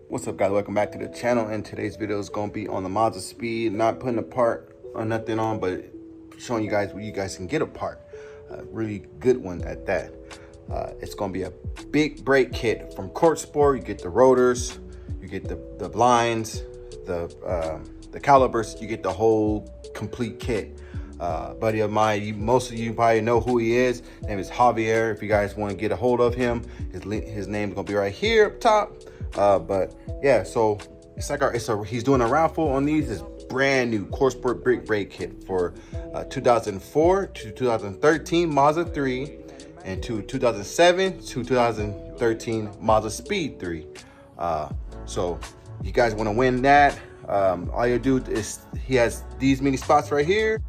What's up, guys? Welcome back to the channel. And today's video is going to be on the Mazda Speed. Not putting a part or nothing on, but showing you guys where you guys can get a part. A really good one at that. It's going to be a big brake kit from Corksport. You get the rotors, you get the blinds, the calipers, you get the whole complete kit. Buddy of mine, most of you probably know who he is. His name is Javier. If you guys want to get a hold of him, his name's going to be right here up top. But yeah, so it's like he's doing a raffle on these. It's brand new Corksport big brake kit for 2004 to 2013 Mazda 3 and to 2007 to 2013 Mazda Speed 3. So you guys want to win that, all you do is, he has these many spots right here.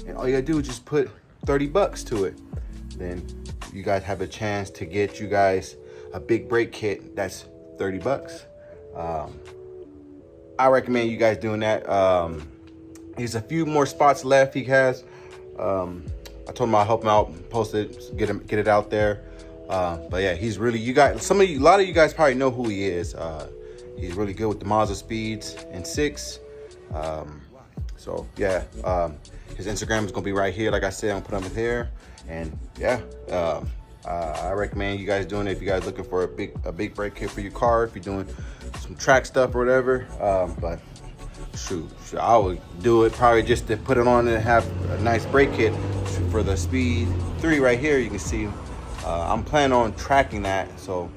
And all you gotta do is just put 30 bucks to it. Then you guys have a chance to get you guys a big brake kit that's 30 bucks. I recommend you guys doing that. There's a few more spots left he has. I told him I'll help him out, post it, get it out there. But yeah, he's really, a lot of you guys probably know who he is. He's really good with the Mazda Speeds and 6. So yeah, his Instagram is gonna be right here. Like I said, I'm gonna put him in here. And yeah, I recommend you guys doing it if you guys looking for a big brake kit for your car, if you're doing some track stuff or whatever. But shoot, I would do it probably just to put it on and have a nice brake kit for the Speed 3 right here. You can see I'm planning on tracking that, so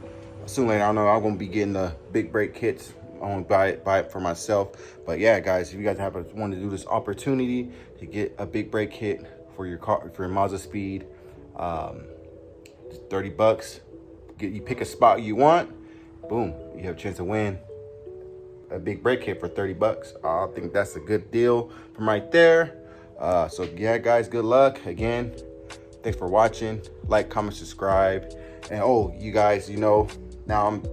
soon later I know I'm gonna be getting the big brake kits. I won't buy it for myself. But yeah, guys, if you guys want to do this opportunity to get a big brake kit for your car, for your Mazda Speed, 30 bucks. You pick a spot you want, boom, you have a chance to win a big brake kit for 30 bucks. I think that's a good deal from right there. So yeah, guys, good luck. Again, thanks for watching. Like, comment, subscribe. And oh, you guys, now I'm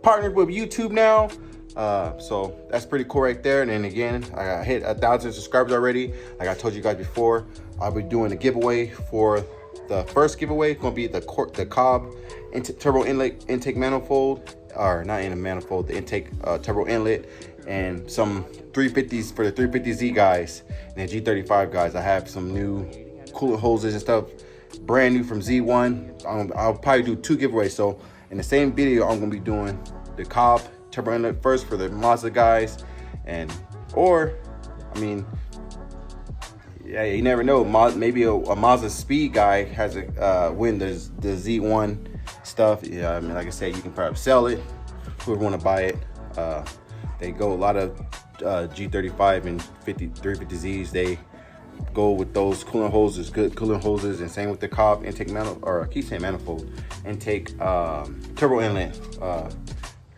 partnered with YouTube now, so that's pretty cool right there. And then again, I hit 1,000 subscribers already. Like I told you guys before, I'll be doing a giveaway. For the first giveaway, it's gonna be the Cobb turbo inlet intake manifold, or not in a manifold, the intake turbo inlet, and some 350s for the 350Z guys and the G35 guys. I have some new coolant hoses and stuff, brand new from Z1. I'll probably do 2 giveaways. So in the same video, I'm gonna be doing the Cobb turbo inlet first for the Mazda guys, yeah, you never know. Maybe a Mazda Speed guy has a win the Z1 stuff. Yeah, I mean, like I said, you can probably sell it. Whoever want to buy it, they go a lot of G35 and 350Zs. They go with those coolant hoses, good coolant hoses, and same with the Cobb intake manifold, or I keep saying manifold, intake turbo inlet.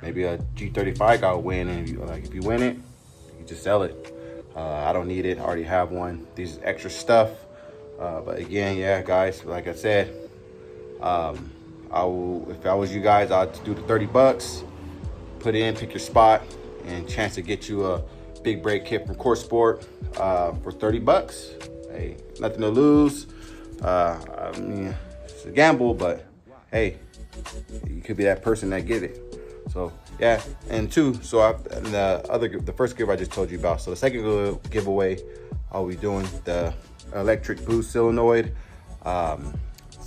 Maybe a G35 guy will win, and if you win it, you just sell it. I don't need it, I already have one. These extra stuff. But again, yeah, guys, like I said, if I was you guys, I'd do the 30 bucks, put in, pick your spot, and chance to get you a big brake kit from Corksport for 30 bucks. Hey, nothing to lose. I mean, it's a gamble, but hey, you could be that person that get it. So yeah, and 2, so the first giveaway I just told you about. So the second giveaway, I'll be doing the electric boost solenoid. So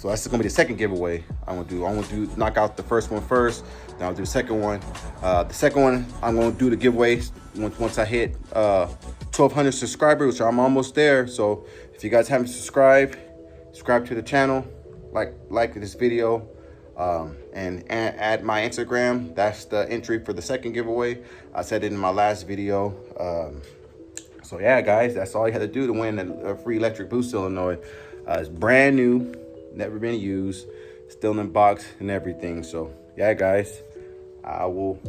that's gonna be the second giveaway I'm gonna do. Knock out the first one first, then I'll do the second one. The second one, I'm gonna do the giveaway once I hit 1,200 subscribers, which I'm almost there. So if you guys haven't subscribed to the channel, like this video, and add my Instagram. That's the entry for the second giveaway. I said it in my last video. So yeah, guys, that's all you had to do to win a free electric boost solenoid. It's brand new, never been used, still in the box and everything. So yeah, guys, I will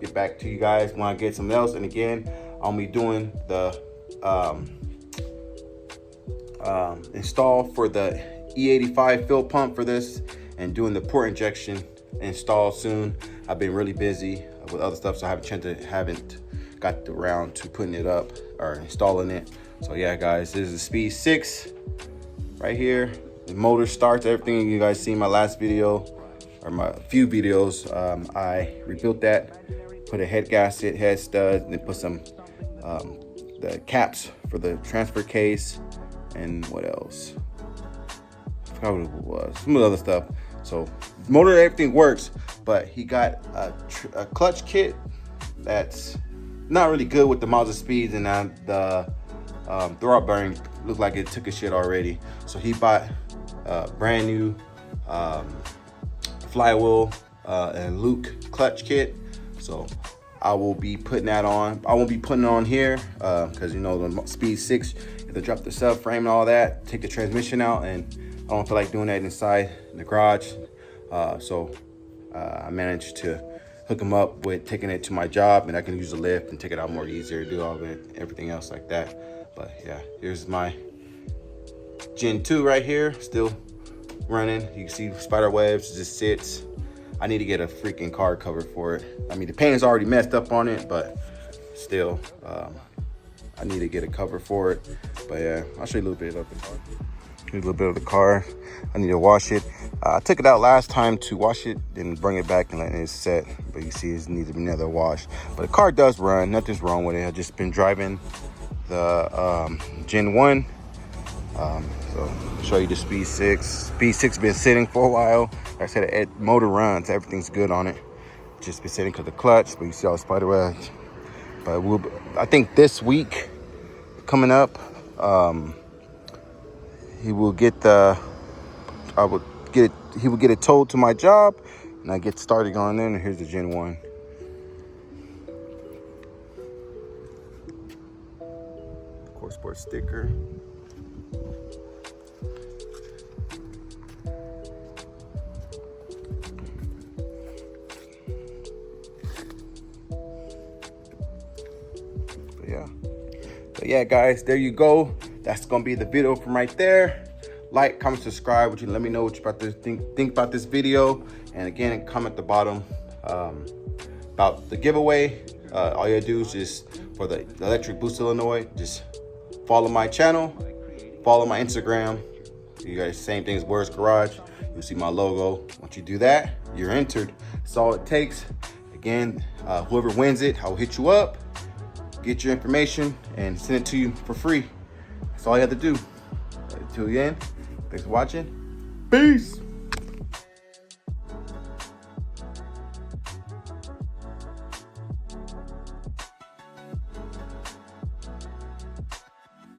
get back to you guys when I get something else. And again, I'll be doing the install for the E85 fill pump for this, and doing the port injection install soon. I've been really busy with other stuff, so I haven't got around to putting it up or installing it. So yeah, guys, this is the Speed 6 right here. The motor starts, everything you guys see in my last video or my few videos. I rebuilt that, put a head gasket, head stud, and then put some the caps for the transfer case, and what else? I forgot what it was. Some other stuff. So motor, everything works, but he got a clutch kit that's not really good with the Mazda speeds, and the throwout bearing looked like it took a shit already. So he bought brand new flywheel and Luke clutch kit. So I will be putting that on. I won't be putting it on here because you know the Speed 6, you have to drop the subframe and all that, take the transmission out, and I don't feel like doing that inside the garage. So I managed to hook them up with taking it to my job, and I can use the lift and take it out more easier, do all of it, everything else like that. But yeah, here's my Gen 2 right here, still running. You can see spider webs, just sits. I need to get a freaking car cover for it. I mean, the paint is already messed up on it, but still, I need to get a cover for it. But yeah, I'll show you a little bit of the car. Here's a little bit of the car. I need to wash it. I took it out last time to wash it, then bring it back and let it set. But you see, it needs another wash. But the car does run. Nothing's wrong with it. I've just been driving the Gen 1. So I'll show you the Speed 6. Speed 6 been sitting for a while. Like I said, the motor runs. Everything's good on it. Just been sitting because of the clutch. But you see all the spider webs. But I think this week coming up, he will get he will get it towed to my job, and I get started on there. And here's the Gen 1. Corksport sticker. But yeah, guys, there you go. That's gonna be the video from right there. Like, comment, subscribe. Would you let me know what you about to think about this video? And again, comment at the bottom about the giveaway. All you gotta do is just, for the electric boost Illinois, just follow my channel, follow my Instagram. You guys, same thing as Words Garage. You'll see my logo. Once you do that, you're entered. That's all it takes. Again, whoever wins it, I'll hit you up, get your information, and send it to you for free. That's all you have to do. Until the end, thanks for watching. Peace.